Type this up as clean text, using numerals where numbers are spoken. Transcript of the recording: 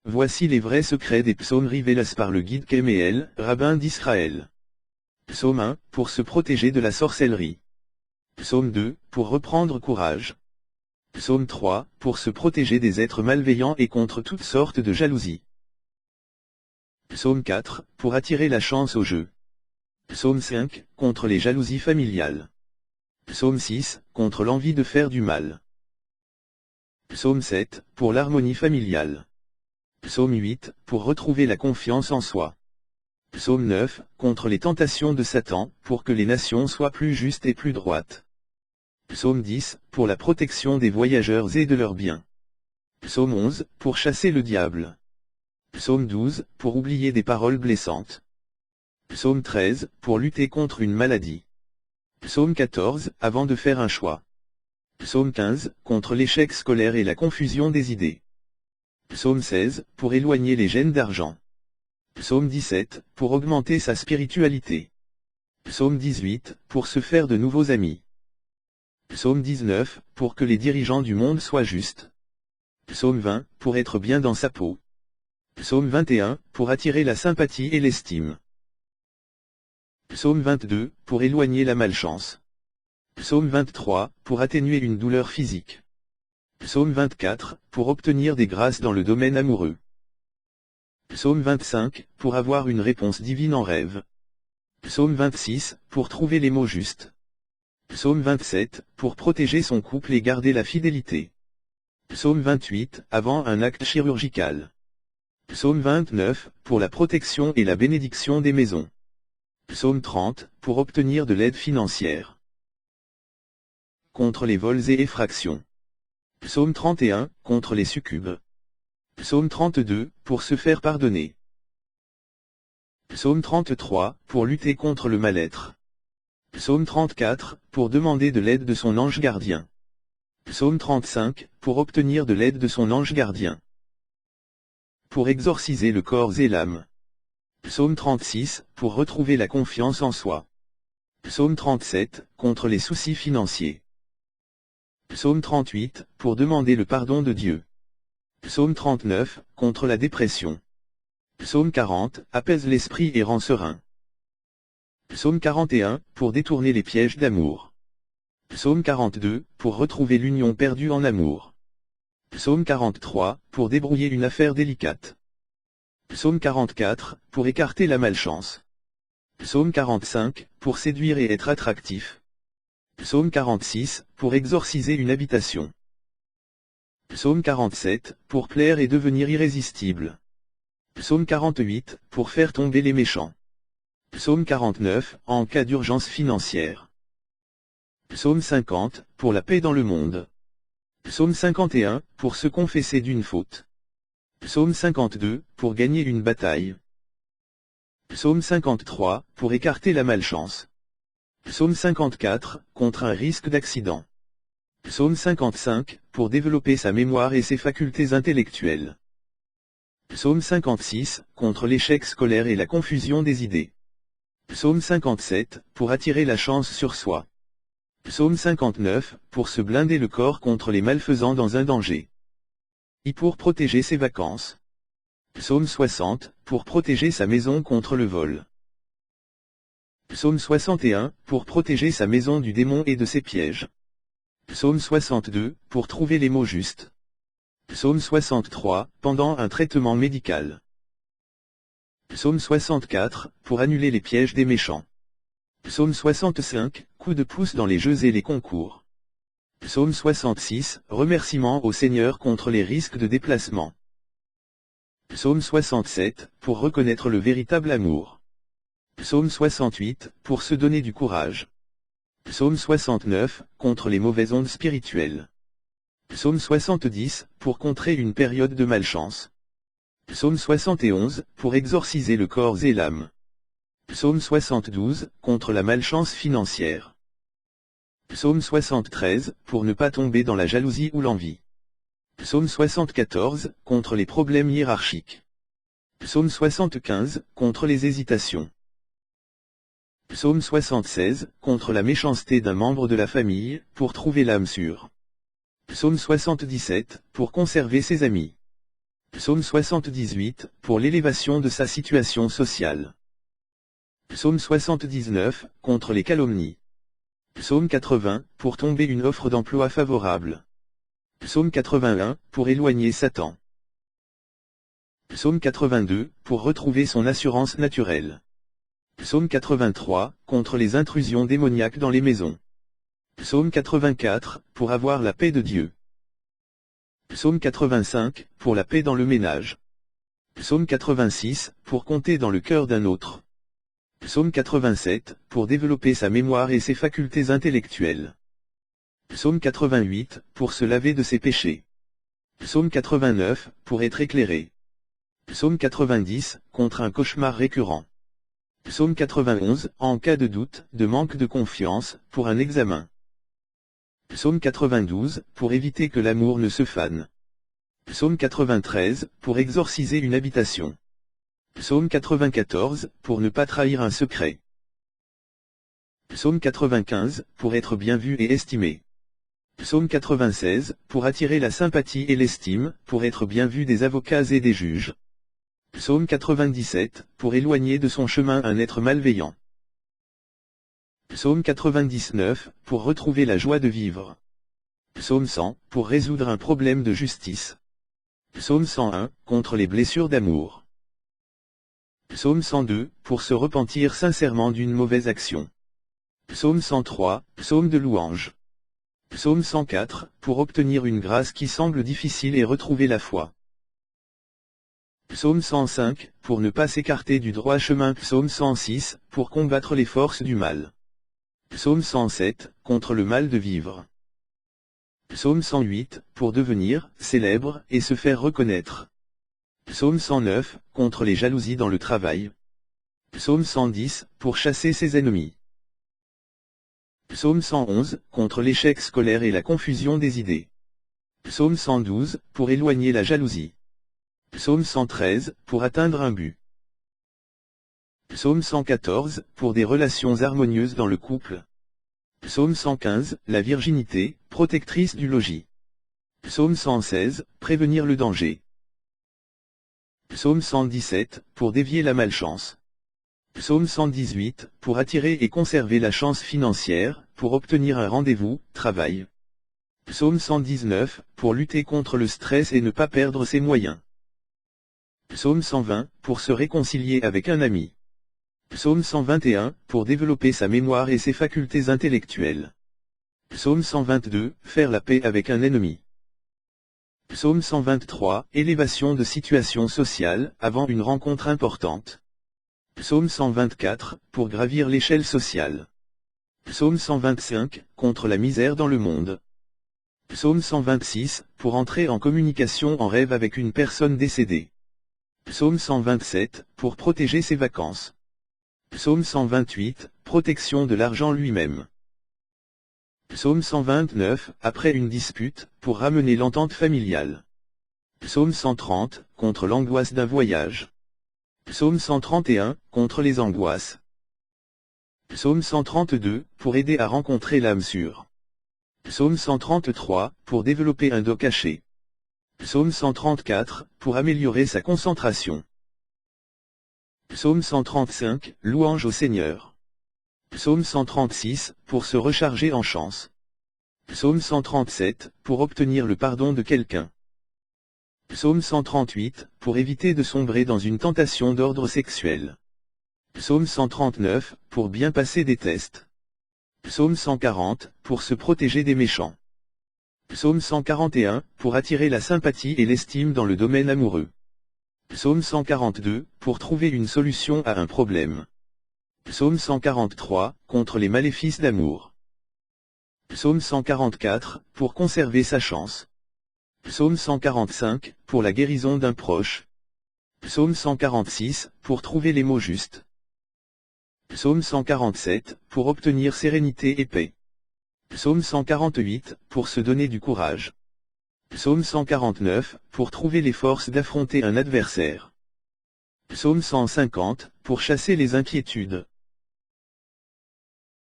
Voici les vrais secrets des psaumes révélés par le guide Keméel, rabbin d'Israël. Psaume 1, pour se protéger de la sorcellerie. Psaume 2, pour reprendre courage. Psaume 3, pour se protéger des êtres malveillants et contre toutes sortes de jalousie. Psaume 4, pour attirer la chance au jeu. Psaume 5, contre les jalousies familiales. Psaume 6, contre l'envie de faire du mal. Psaume 7, pour l'harmonie familiale. Psaume 8, pour retrouver la confiance en soi. Psaume 9, contre les tentations de Satan, pour que les nations soient plus justes et plus droites. Psaume 10, pour la protection des voyageurs et de leurs biens. Psaume 11, pour chasser le diable. Psaume 12, pour oublier des paroles blessantes. Psaume 13, pour lutter contre une maladie. Psaume 14, avant de faire un choix. Psaume 15, contre l'échec scolaire et la confusion des idées. Psaume 16, pour éloigner les gènes d'argent. Psaume 17, pour augmenter sa spiritualité. Psaume 18, pour se faire de nouveaux amis. Psaume 19, pour que les dirigeants du monde soient justes. Psaume 20, pour être bien dans sa peau. Psaume 21, pour attirer la sympathie et l'estime. Psaume 22, pour éloigner la malchance. Psaume 23, pour atténuer une douleur physique. Psaume 24, pour obtenir des grâces dans le domaine amoureux. Psaume 25, pour avoir une réponse divine en rêve. Psaume 26, pour trouver les mots justes. Psaume 27, pour protéger son couple et garder la fidélité. Psaume 28, avant un acte chirurgical. Psaume 29, pour la protection et la bénédiction des maisons. Psaume 30, pour obtenir de l'aide financière. Contre les vols et effractions. Psaume 31, contre les succubes. Psaume 32, pour se faire pardonner. Psaume 33, pour lutter contre le mal-être. Psaume 34, pour demander de l'aide de son ange gardien. Psaume 35, pour obtenir de l'aide de son ange gardien. Pour exorciser le corps et l'âme. Psaume 36, pour retrouver la confiance en soi. Psaume 37, contre les soucis financiers. Psaume 38, pour demander le pardon de Dieu. Psaume 39, contre la dépression. Psaume 40, apaise l'esprit et rend serein. Psaume 41, pour détourner les pièges d'amour. Psaume 42, pour retrouver l'union perdue en amour. Psaume 43, pour débrouiller une affaire délicate. Psaume 44, pour écarter la malchance. Psaume 45, pour séduire et être attractif. Psaume 46, pour exorciser une habitation. Psaume 47, pour plaire et devenir irrésistible. Psaume 48, pour faire tomber les méchants. Psaume 49, en cas d'urgence financière. Psaume 50, pour la paix dans le monde. Psaume 51, pour se confesser d'une faute. Psaume 52, pour gagner une bataille. Psaume 53, pour écarter la malchance. Psaume 54, contre un risque d'accident. Psaume 55, pour développer sa mémoire et ses facultés intellectuelles. Psaume 56, contre l'échec scolaire et la confusion des idées. Psaume 57, pour attirer la chance sur soi. Psaume 59, pour se blinder le corps contre les malfaisants dans un danger. Et pour protéger ses vacances. Psaume 60, pour protéger sa maison contre le vol. Psaume 61, pour protéger sa maison du démon et de ses pièges. Psaume 62, pour trouver les mots justes. Psaume 63, pendant un traitement médical. Psaume 64, pour annuler les pièges des méchants. Psaume 65, coup de pouce dans les jeux et les concours. Psaume 66, remerciement au Seigneur contre les risques de déplacement. Psaume 67, pour reconnaître le véritable amour. Psaume 68, pour se donner du courage. Psaume 69, contre les mauvaises ondes spirituelles. Psaume 70, pour contrer une période de malchance. Psaume 71, pour exorciser le corps et l'âme. Psaume 72, contre la malchance financière. Psaume 73, pour ne pas tomber dans la jalousie ou l'envie. Psaume 74, contre les problèmes hiérarchiques. Psaume 75, contre les hésitations. Psaume 76, contre la méchanceté d'un membre de la famille, pour trouver l'âme sûre. Psaume 77, pour conserver ses amis. Psaume 78, pour l'élévation de sa situation sociale. Psaume 79, contre les calomnies. Psaume 80, pour tomber une offre d'emploi favorable. Psaume 81, pour éloigner Satan. Psaume 82, pour retrouver son assurance naturelle. Psaume 83, contre les intrusions démoniaques dans les maisons. Psaume 84, pour avoir la paix de Dieu. Psaume 85, pour la paix dans le ménage. Psaume 86, pour compter dans le cœur d'un autre. Psaume 87, pour développer sa mémoire et ses facultés intellectuelles. Psaume 88, pour se laver de ses péchés. Psaume 89, pour être éclairé. Psaume 90, contre un cauchemar récurrent. Psaume 91, en cas de doute, de manque de confiance, pour un examen. Psaume 92, pour éviter que l'amour ne se fane. Psaume 93, pour exorciser une habitation. Psaume 94, pour ne pas trahir un secret. Psaume 95, pour être bien vu et estimé. Psaume 96, pour attirer la sympathie et l'estime, pour être bien vu des avocats et des juges. Psaume 97, pour éloigner de son chemin un être malveillant. Psaume 99, pour retrouver la joie de vivre. Psaume 100, pour résoudre un problème de justice. Psaume 101, contre les blessures d'amour. Psaume 102, pour se repentir sincèrement d'une mauvaise action. Psaume 103, psaume de louange. Psaume 104, pour obtenir une grâce qui semble difficile et retrouver la foi. Psaume 105, pour ne pas s'écarter du droit chemin. Psaume 106, pour combattre les forces du mal. Psaume 107, contre le mal de vivre. Psaume 108, pour devenir célèbre et se faire reconnaître. Psaume 109, contre les jalousies dans le travail. Psaume 110, pour chasser ses ennemis. Psaume 111, contre l'échec scolaire et la confusion des idées. Psaume 112, pour éloigner la jalousie. Psaume 113, pour atteindre un but. Psaume 114, pour des relations harmonieuses dans le couple. Psaume 115, la virginité, protectrice du logis. Psaume 116, prévenir le danger. Psaume 117, pour dévier la malchance. Psaume 118, pour attirer et conserver la chance financière, pour obtenir un rendez-vous, travail. Psaume 119, pour lutter contre le stress et ne pas perdre ses moyens. Psaume 120, pour se réconcilier avec un ami. Psaume 121, pour développer sa mémoire et ses facultés intellectuelles. Psaume 122, faire la paix avec un ennemi. Psaume 123, élévation de situation sociale, avant une rencontre importante. Psaume 124, pour gravir l'échelle sociale. Psaume 125, contre la misère dans le monde. Psaume 126, pour entrer en communication en rêve avec une personne décédée. Psaume 127, pour protéger ses vacances. Psaume 128, protection de l'argent lui-même. Psaume 129, après une dispute, pour ramener l'entente familiale. Psaume 130, contre l'angoisse d'un voyage. Psaume 131, contre les angoisses. Psaume 132, pour aider à rencontrer l'âme sûre. Psaume 133, pour développer un dos caché. Psaume 134, pour améliorer sa concentration. Psaume 135, louange au Seigneur. Psaume 136, pour se recharger en chance. Psaume 137, pour obtenir le pardon de quelqu'un. Psaume 138, pour éviter de sombrer dans une tentation d'ordre sexuel. Psaume 139, pour bien passer des tests. Psaume 140, pour se protéger des méchants. Psaume 141, pour attirer la sympathie et l'estime dans le domaine amoureux. Psaume 142, pour trouver une solution à un problème. Psaume 143, contre les maléfices d'amour. Psaume 144, pour conserver sa chance. Psaume 145, pour la guérison d'un proche. Psaume 146, pour trouver les mots justes. Psaume 147, pour obtenir sérénité et paix. Psaume 148, pour se donner du courage. Psaume 149, pour trouver les forces d'affronter un adversaire. Psaume 150, pour chasser les inquiétudes.